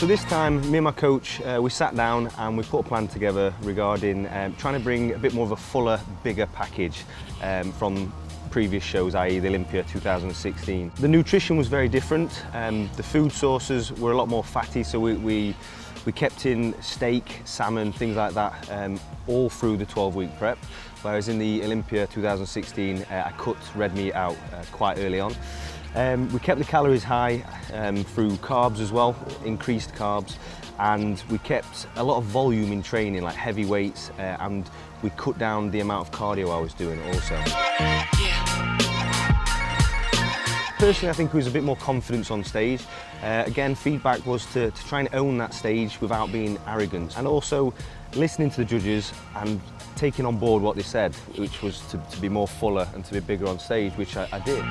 So this time, me and my coach, we sat down and we put a plan together regarding trying to bring a bit more of a fuller, bigger package from previous shows, i.e. the Olympia 2016. The nutrition was very different. The food sources were a lot more fatty, so we kept in steak, salmon, things like that, all through the 12-week prep. Whereas in the Olympia 2016, I cut red meat out quite early on. We kept the calories high through carbs as well, increased carbs, and we kept a lot of volume in training, like heavy weights, and we cut down the amount of cardio I was doing also. Personally, I think there was a bit more confidence on stage. Again, feedback was to try and own that stage without being arrogant, and also listening to the judges and taking on board what they said, which was to be more fuller and to be bigger on stage, which I did.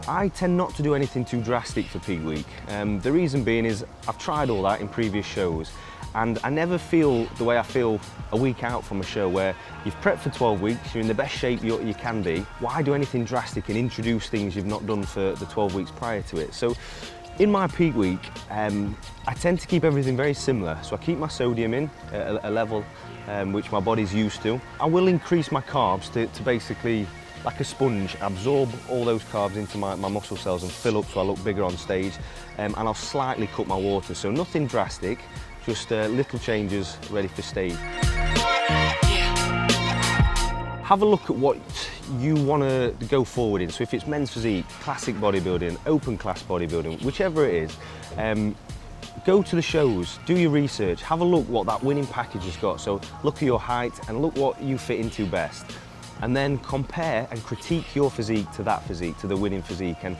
I tend not to do anything too drastic for peak week. The reason being is I've tried all that in previous shows, and I never feel the way I feel a week out from a show where you've prepped for 12 weeks, you're in the best shape you can be. Why do anything drastic and introduce things you've not done for the 12 weeks prior to it? So in my peak week, I tend to keep everything very similar. So I keep my sodium in at a level which my body's used to. I will increase my carbs to basically, like a sponge, absorb all those carbs into my muscle cells and fill up so I look bigger on stage, and I'll slightly cut my water, so nothing drastic, just little changes ready for stage. Have a look at what you want to go forward in, so if it's men's physique, classic bodybuilding, open class bodybuilding, whichever it is, go to the shows, do your research, have a look what that winning package has got, so look at your height and look what you fit into best. And then compare and critique your physique to that physique, to the winning physique, and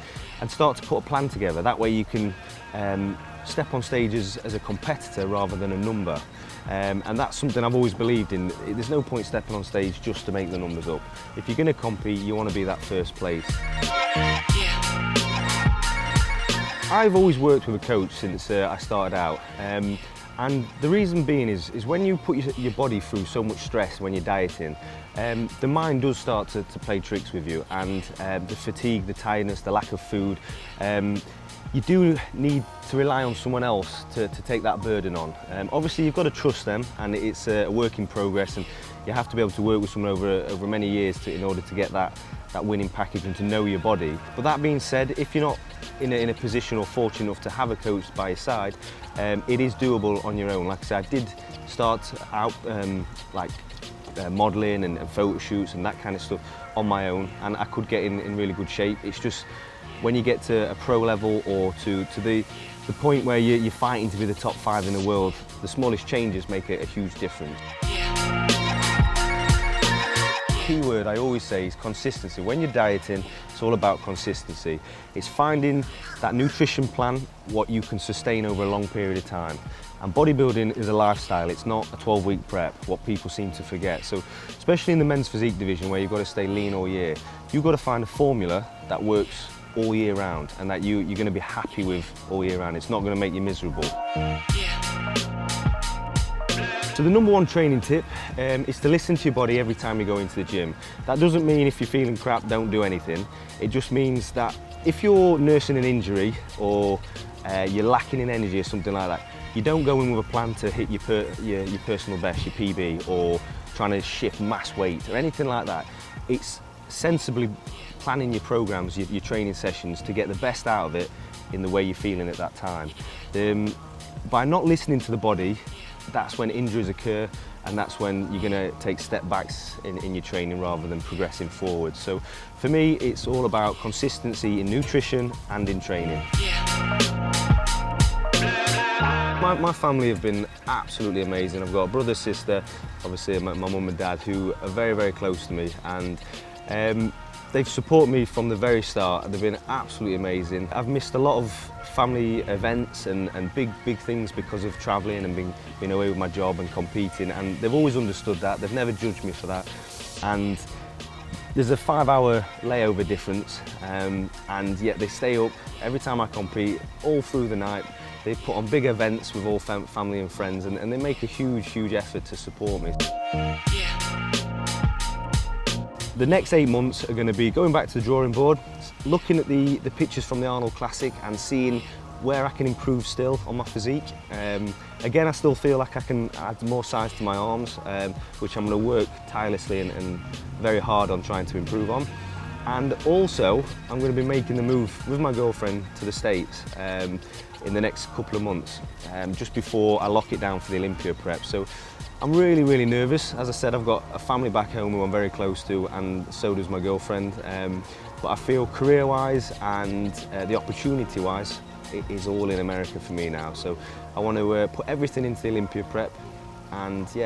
start to put a plan together. That way you can step on stage as a competitor rather than a number. And that's something I've always believed in. There's no point stepping on stage just to make the numbers up. If you're going to compete, you want to be that first place. I've always worked with a coach since I started out. And the reason being is when you put your body through so much stress when you're dieting, the mind does start to play tricks with you, and the fatigue, the tiredness, the lack of food, you do need to rely on someone else to take that burden on. Obviously you've got to trust them, and it's a work in progress, and you have to be able to work with someone over many years in order to get that winning package and to know your body. But that being said, if you're not in a position or fortunate enough to have a coach by your side, it is doable on your own. Like I said, I did start out modelling and photo shoots and that kind of stuff on my own, and I could get in really good shape. It's just when you get to a pro level or to the point where you're fighting to be the top 5 in the world, the smallest changes make a huge difference. Key word I always say is consistency. When you're dieting, it's all about consistency. It's finding that nutrition plan, what you can sustain over a long period of time. And bodybuilding is a lifestyle, it's not a 12-week prep, what people seem to forget. So, especially in the men's physique division where you've got to stay lean all year, you've got to find a formula that works all year round and that you're going to be happy with all year round. It's not going to make you miserable. So the number one training tip is to listen to your body every time you go into the gym. That doesn't mean if you're feeling crap, don't do anything. It just means that if you're nursing an injury or you're lacking in energy or something like that, you don't go in with a plan to hit your personal best, your PB, or trying to shift mass weight or anything like that. It's sensibly planning your programs, your training sessions to get the best out of it in the way you're feeling at that time. By not listening to the body, that's when injuries occur, and that's when you're going to take step backs in your training rather than progressing forward. So for me, it's all about consistency in nutrition and in training. My family have been absolutely amazing. I've got a brother, sister, obviously my mum and dad, who are very, very close to me, and they've supported me from the very start. They've been absolutely amazing. I've missed a lot of family events and big things because of travelling and being away with my job and competing, and they've always understood that. They've never judged me for that. And there's a 5-hour layover difference, and yet they stay up every time I compete, all through the night. They put on big events with all family and friends, and they make a huge effort to support me. The next 8 months are going to be going back to the drawing board, looking at the pictures from the Arnold Classic and seeing where I can improve still on my physique. Again, I still feel like I can add more size to my arms, which I'm going to work tirelessly and very hard on trying to improve on. And also, I'm going to be making the move with my girlfriend to the States in the next couple of months, just before I lock it down for the Olympia prep. So I'm really, really nervous. As I said, I've got a family back home who I'm very close to, and so does my girlfriend. But I feel career-wise and the opportunity-wise, it is all in America for me now. So I want to put everything into the Olympia prep, and yeah,